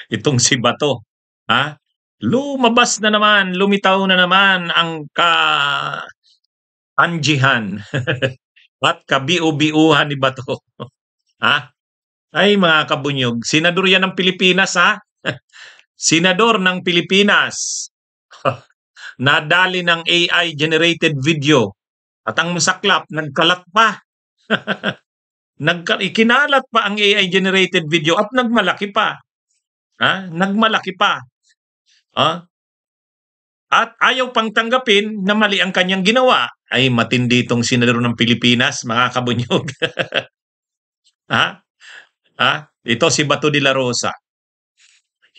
itong si Bato. Ha? Lumabas na naman, lumitaw na naman ang anjihan at kabiu-biuhan ni Bato. Ha? Ay mga kabunyog, senador yan ng Pilipinas ha? Senador ng Pilipinas. Nadali ng AI generated video. At ang masaklap, nagkalat pa. Ikinalat pa ang AI generated video at nagmalaki pa. Ha? Nagmalaki pa. Ha? At ayaw pang tanggapin na mali ang kanyang ginawa. Ay matindi itong senador ng Pilipinas, mga kabunyog. Ha? Ha? Ito si Bato de la Rosa.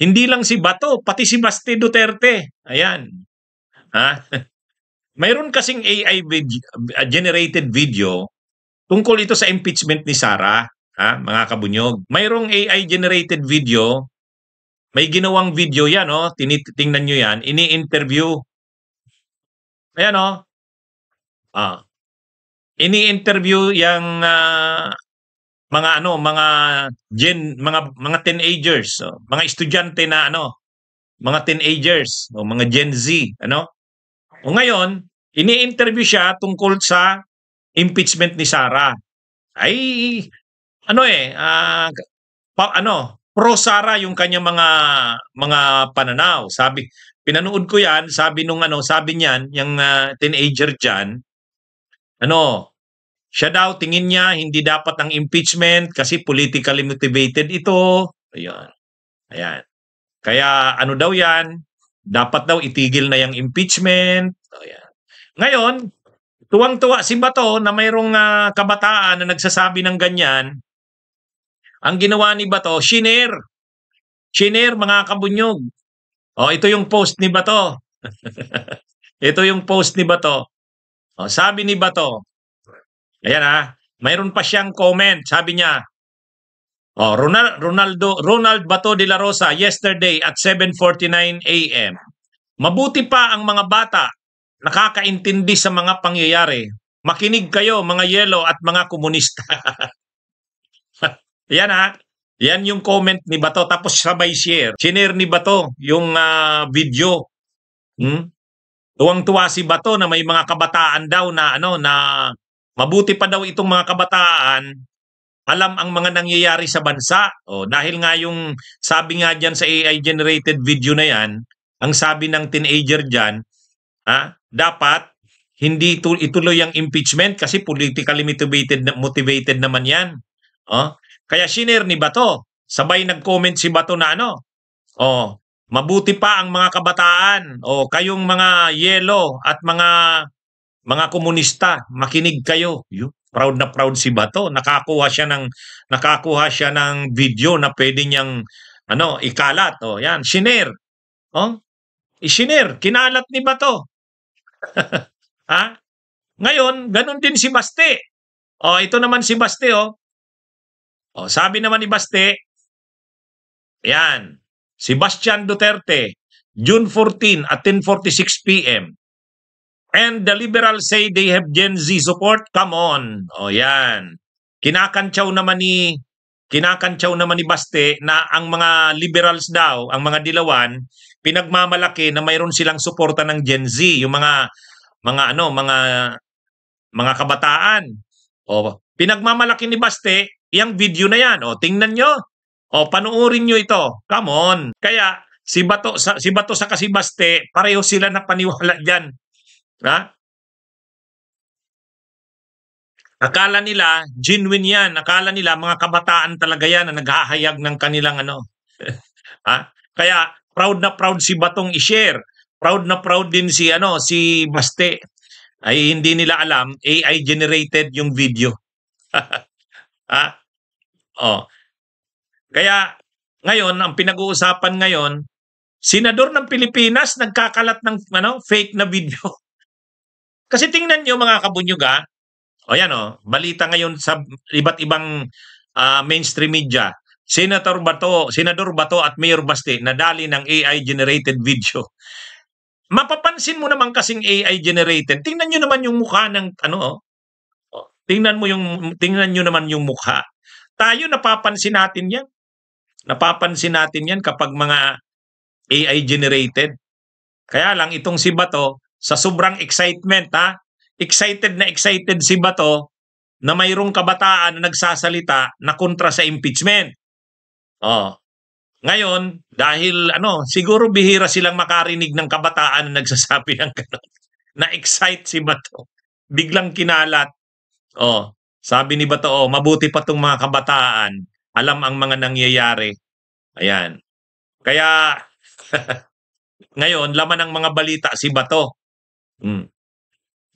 Hindi lang si Bato, pati si Basti Duterte. Ayan. Ha? Mayroon kasing AI generated video tungkol ito sa impeachment ni Sara, ha, mga kabunyog. Mayroong AI generated video, may ginawang video yan, oh, tinitingnan nyo yan, ini-interview. Ayan, oh. Ini-interview yung mga teenagers, mga estudyante na mga teenagers, mga Gen Z, O ngayon, ini-interview siya tungkol sa impeachment ni Sara. Ay pro Sara yung kanyang mga pananaw. Pinanood ko 'yan, sabi niyan, yung teenager diyan, siya daw tingin niya hindi dapat ang impeachment kasi politically motivated ito. Ayun. Ayan. Kaya daw 'yan, dapat daw itigil na yung impeachment. Ayan. Ngayon, tuwang-tuwa si Bato na mayroong kabataan na nagsasabi ng ganyan. Ang ginawa ni Bato, shinare. Shinare, mga kabunyog. Ito yung post ni Bato. Ito yung post ni Bato. Sabi ni Bato, ayan mayroon pa siyang comment. Sabi niya, Ronald Bato de la Rosa yesterday at 7:49 a.m. Mabuti pa ang mga bata nakakaintindi sa mga pangyayari. Makinig kayo mga yelo at mga komunista. Yan yan yung comment ni Bato tapos sabay share. Share ni Bato yung video. Tuwang-tuwa si Bato na may mga kabataan daw na na mabuti pa daw itong mga kabataan alam ang mga nangyayari sa bansa. Dahil nga yung sabi nga diyan sa AI generated video na yan, ang sabi ng teenager diyan, dapat hindi ituloy ang impeachment kasi politically motivated naman yan. Kaya shinare ni Bato. Sabay nag-comment si Bato na mabuti pa ang mga kabataan. Kayong mga yelo at mga komunista, makinig kayo. Proud na proud si Bato. Nakakuha siya ng video na pwede niyang ikalat. Yan, shinare. I-shinare, kinalat ni Bato. Ngayon, ganun din si Baste. Ito naman si Baste, sabi naman ni Baste, yan, Sebastian Duterte, June 14 at 10:46 p.m. And the liberals say they have Gen Z support. Come on. Yan. Kinakantsaw naman ni Baste na ang mga liberals daw, ang mga dilawan, pinagmamalaki na mayroon silang suporta ng Gen Z, yung mga kabataan. Pinagmamalaki ni Baste yung video na yan. Tingnan nyo. Panuorin nyo ito. Come on. Kaya si Bato sa si Baste, pareho sila na paniwala diyan. Akala nila genuine yan. Akala nila mga kabataan talaga yan na naghahayag ng kanilang Kaya proud na proud si Batong i-share. Proud na proud din si Baste. Ay hindi nila alam AI generated yung video. Kaya ngayon ang pinag-uusapan ngayon, senador ng Pilipinas nagkakalat ng fake na video. Kasi tingnan niyo mga kabunyog balita ngayon sa iba't ibang mainstream media. Senador Bato at Mayor Baste nadali ng AI generated video. Mapapansin mo naman kasing AI generated. Tingnan niyo naman yung mukha ng tingnan niyo naman yung mukha. Tayo napapansin natin 'yan. Napapansin natin yan kapag mga AI generated. Kaya lang itong si Bato, sa sobrang excitement ha, excited si Bato na mayroong kabataan na nagsasalita na kontra sa impeachment. Oh. Ngayon, dahil siguro bihira silang makarinig ng kabataan na nagsasabi ng gano'n. Na-excite si Bato. Biglang kinalat. Oh, sabi ni Bato, mabuti pa tong mga kabataan. Alam ang mga nangyayari. Ayan. Kaya ngayon, laman ng mga balita si Bato.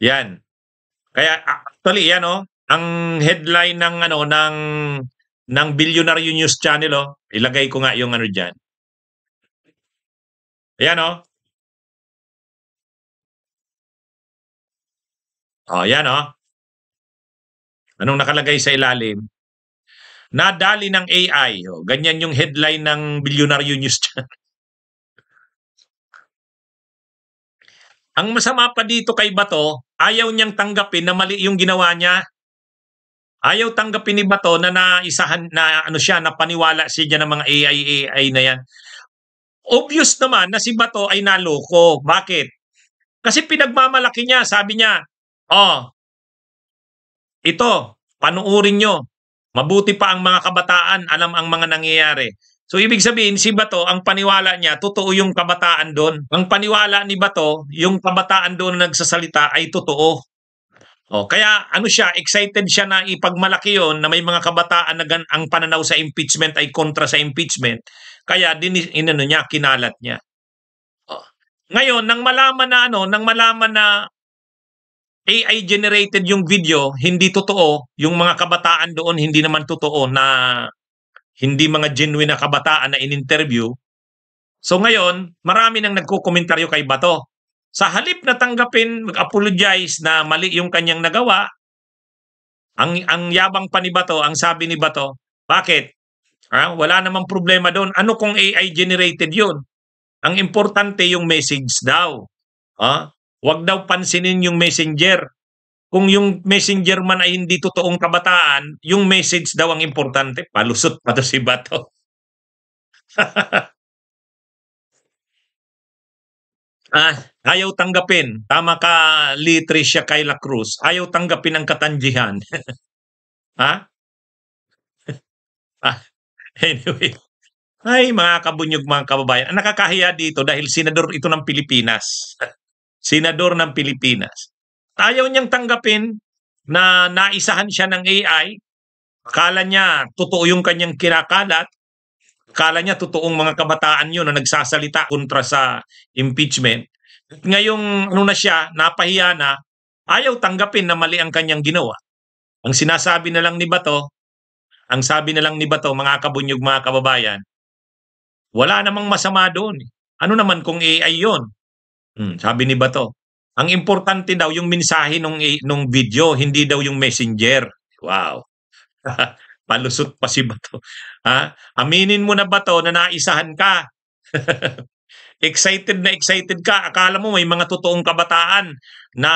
Yan. Kaya actually yan ang headline ng ng Billionaire News Channel ilagay ko nga yung diyan. Ayan yan Anong nakalagay sa ilalim? Nadali ng AI. Ganyan yung headline ng Billionaire News Channel. Ang masama pa dito kay Bato, ayaw niyang tanggapin na mali yung ginawa niya. Ayaw tanggapin ni Bato na naisahan na napaniwala siya ng mga AI na yan. Obvious naman na si Bato ay naloko. Bakit? Kasi pinagmamalaki niya, sabi niya, ito, panuurin nyo. Mabuti pa ang mga kabataan, alam ang mga nangyayari. So ibig sabihin, si Bato, ang paniwala niya, totoo yung kabataan doon. Ang paniwala ni Bato, yung kabataan doon na nagsasalita ay totoo. Kaya excited siya na ipagmalaki yon na may mga kabataan na ang pananaw sa impeachment ay kontra sa impeachment. Kaya niya, kinalat niya. Ngayon, nang malaman na AI generated yung video, hindi totoo, yung mga kabataan doon hindi naman totoo na hindi mga genuine na kabataan na in-interview. So ngayon, marami nang nagko-komentaryo kay Bato. Sa halip na tanggapin, mag-apologize na mali yung kanyang nagawa, ang yabang pa ni Bato, ang sabi ni Bato, bakit? Wala namang problema doon. Ano kung AI generated yun? Ang importante yung message daw. Huwag daw pansinin yung messenger. Kung yung messenger man ay hindi totoong kabataan, yung message daw ang importante. Palusot pa to si Bato. Ayaw tanggapin. Tama ka, Tricia Kayla Cruz. Ayaw tanggapin ang katanjihan. Anyway. Ay, mga kabunyog, mga kababayan. Ang nakakahiya dito dahil senador ito ng Pilipinas. Senador ng Pilipinas. Ayaw niyang tanggapin na naisahan siya ng AI. Akala niya totoo yung kanyang kinakalat. Akala niya totoong mga kabataan yun na nagsasalita kontra sa impeachment. Ngayong na siya, napahiya na, ayaw tanggapin na mali ang kanyang ginawa. Ang sinasabi na lang ni Bato, mga kabunyog, mga kababayan, wala namang masama doon. Ano naman kung AI yun? Sabi ni Bato, ang importante daw yung mensahe nung video, hindi daw yung messenger. Wow. Palusot pa si Bato. Aminin mo na, Bato, na naisahan ka. Excited ka. Akala mo may mga totoong kabataan na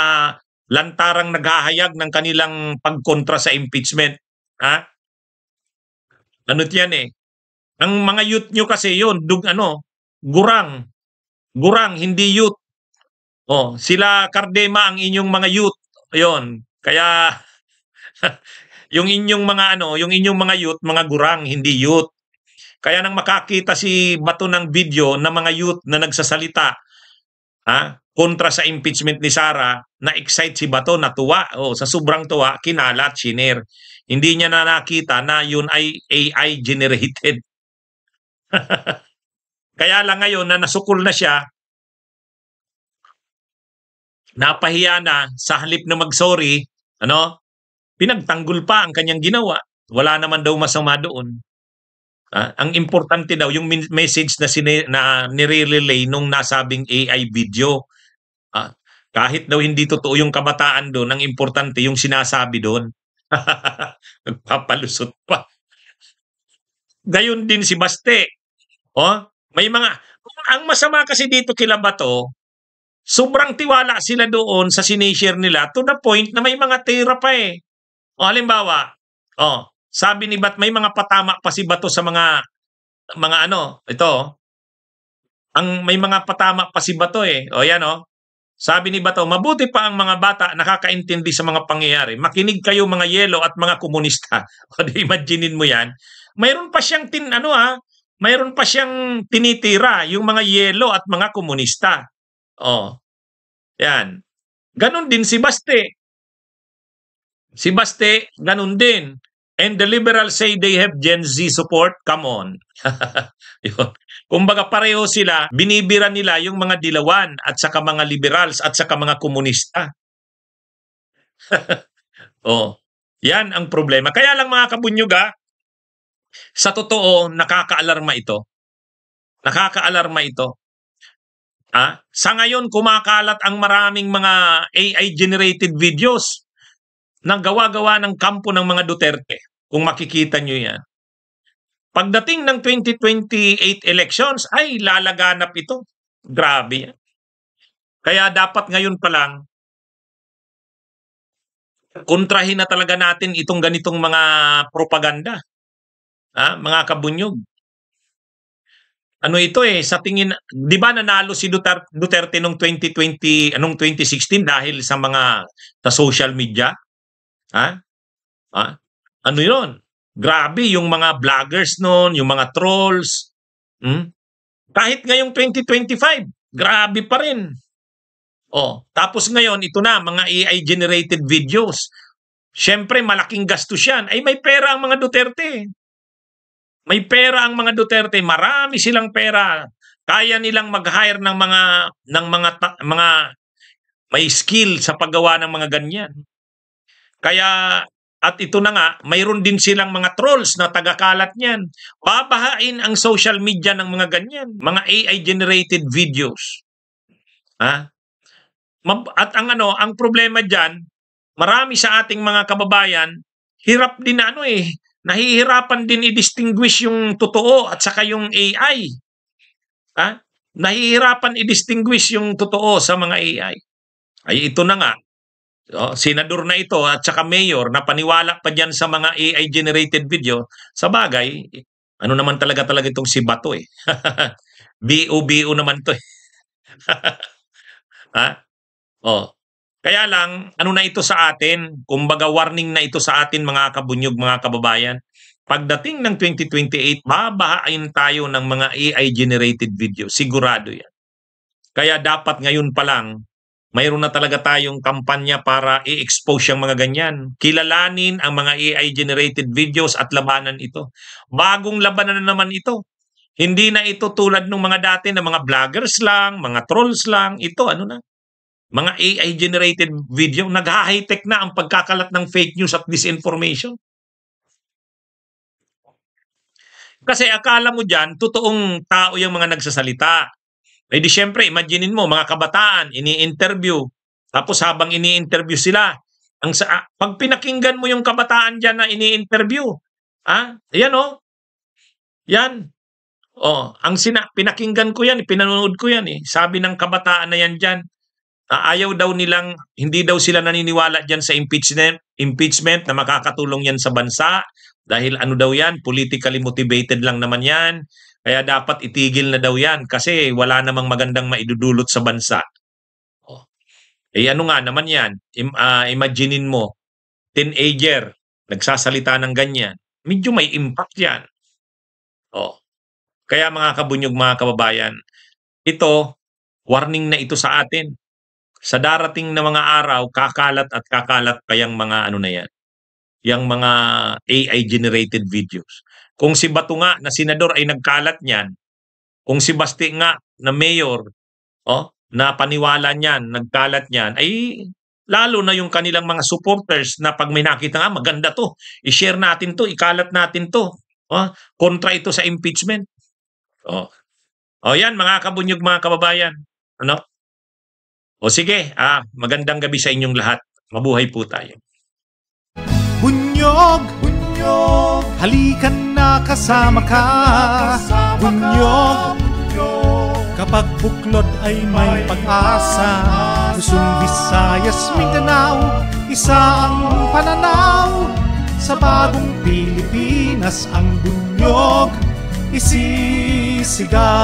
lantarang naghahayag ng kanilang pagkontra sa impeachment. Ano't yan eh. Ang mga youth nyo kasi yun, gurang. Gurang, hindi youth. Sila Cardema ang inyong mga youth. Ayun. Kaya yung inyong mga youth, mga gurang, hindi youth. Kaya nang makakita si Bato ng video ng mga youth na nagsasalita kontra sa impeachment ni Sara, na-excite si Bato, natuwa. Sa sobrang tuwa, kinalat, shinare. Hindi niya na nakita na yun ay AI generated. Kaya lang ngayon na nasukol na siya, napahiya na, sa halip na mag-sorry, pinagtanggol pa ang kanyang ginawa. Wala naman daw masama doon. Ang importante daw yung message na nire-relay nung nasabing AI video. Kahit daw hindi totoo yung kabataan doon, ang importante yung sinasabi doon. Nagpapalusot pa. Gayon din si Baste. May ang masama kasi dito kila Bato, sobrang tiwala sila doon sa sinishare nila to the point na may mga tira pa eh. Halimbawa, sabi ni Bat, may mga patama pa si Bato sa mga mga ano, ito, may mga patama pa si Bato eh. O yan o. Sabi ni Bato, mabuti pa ang mga bata nakakaintindi sa mga pangyayari. Makinig kayo mga yelo at mga komunista. O di imaginein mo yan. Mayroon pa siyang mayroon pa siyang tinitira yung mga yelo at mga komunista. O. Yan. Ganon din si Baste. Si Baste, ganon din. And the liberals say they have Gen Z support. Come on. Yun. Kumbaga pareho sila, binibira nila yung mga dilawan at saka mga liberals at saka mga komunista. Oh, yan ang problema. Kaya lang mga kabunyuga, sa totoo, nakakaalarma ito. Nakakaalarma ito. Sa ngayon, kumakalat ang maraming mga AI-generated videos na gawa-gawa ng kampo ng mga Duterte. Kung makikita nyo yan. Pagdating ng 2028 elections, ay lalaganap ito. Grabe. Kaya dapat ngayon pa lang, kontrahin na talaga natin itong ganitong mga propaganda. Mga kabunyog. Ano ito eh, sa tingin, di ba nanalo si Duterte noong 2016 dahil sa sa social media? Ano yun? Grabe yung mga vloggers noon, yung mga trolls. Kahit ngayong 2025, grabe pa rin. Tapos ngayon, ito na, mga AI-generated videos. Siyempre, malaking gastos yan. Ay, may pera ang mga Duterte. May pera ang mga Duterte. Marami silang pera. Kaya nilang mag-hire ng mga may skill sa paggawa ng mga ganyan. Kaya, at ito na nga, mayroon din silang mga trolls na tagakalat niyan. Babahain ang social media ng mga ganyan. Mga AI-generated videos. At ang problema diyan, marami sa ating mga kababayan, hirap din nahihirapan din i-distinguish yung totoo at saka yung AI. Nahihirapan i-distinguish yung totoo sa mga AI. Ay ito na nga, senador na ito at saka mayor na paniwala pa diyan sa mga AI-generated video. Sa bagay, ano naman talaga itong si Bato eh. BO naman to eh. Kaya lang, ano na ito sa atin? Kumbaga warning na ito sa atin mga kabunyog, mga kababayan. Pagdating ng 2028, babahain tayo ng mga AI-generated video. Sigurado yan. Kaya dapat ngayon pa lang, mayroon na talaga tayong kampanya para i-expose yung mga ganyan. Kilalanin ang mga AI-generated videos at labanan ito. Bagong labanan na naman ito. Hindi na ito tulad ng mga dati na mga vloggers lang, mga trolls lang. Ito mga AI-generated video, nag-high-tech na ang pagkakalat ng fake news at disinformation. Kasi akala mo dyan, totoong tao yung mga nagsasalita. Eh di syempre, imaginein mo, mga kabataan, ini-interview. Tapos habang ini-interview sila, pag pinakinggan mo yung kabataan dyan na ini-interview, yan yan. Pinakinggan ko yan, pinanood ko yan eh. Sabi ng kabataan na yan dyan, ayaw daw nilang, hindi daw sila naniniwala dyan sa impeachment na makakatulong yan sa bansa dahil daw yan, politically motivated lang naman yan. Kaya dapat itigil na daw yan kasi wala namang magandang maidudulot sa bansa. Ano nga naman yan? Imaginein mo, teenager, nagsasalita ng ganyan. Medyo may impact yan. Kaya mga kabunyog, mga kababayan, ito, warning na ito sa atin. Sa darating na mga araw, kakalat at kakalat pa yung mga na yan. Yung mga AI-generated videos. Kung si Bato nga na senador ay nagkalat niyan, kung si Baste nga na mayor, na paniwala niyan, nagkalat niyan, ay lalo na yung kanilang mga supporters na pag may nakita nga, maganda to, i-share natin to, ikalat natin to. Kontra ito sa impeachment. Yan mga kabunyog, mga kababayan. Sige, magandang gabi sa inyong lahat. Mabuhay po tayo. Bunyog, bunyog, halikan na kasama ka. Bunyog, kapag buklod ay may pag-asa. Luzon, Visayas, Mindanao, isa ang pananaw. Sa bagong Pilipinas ang bunyog, isisigaw.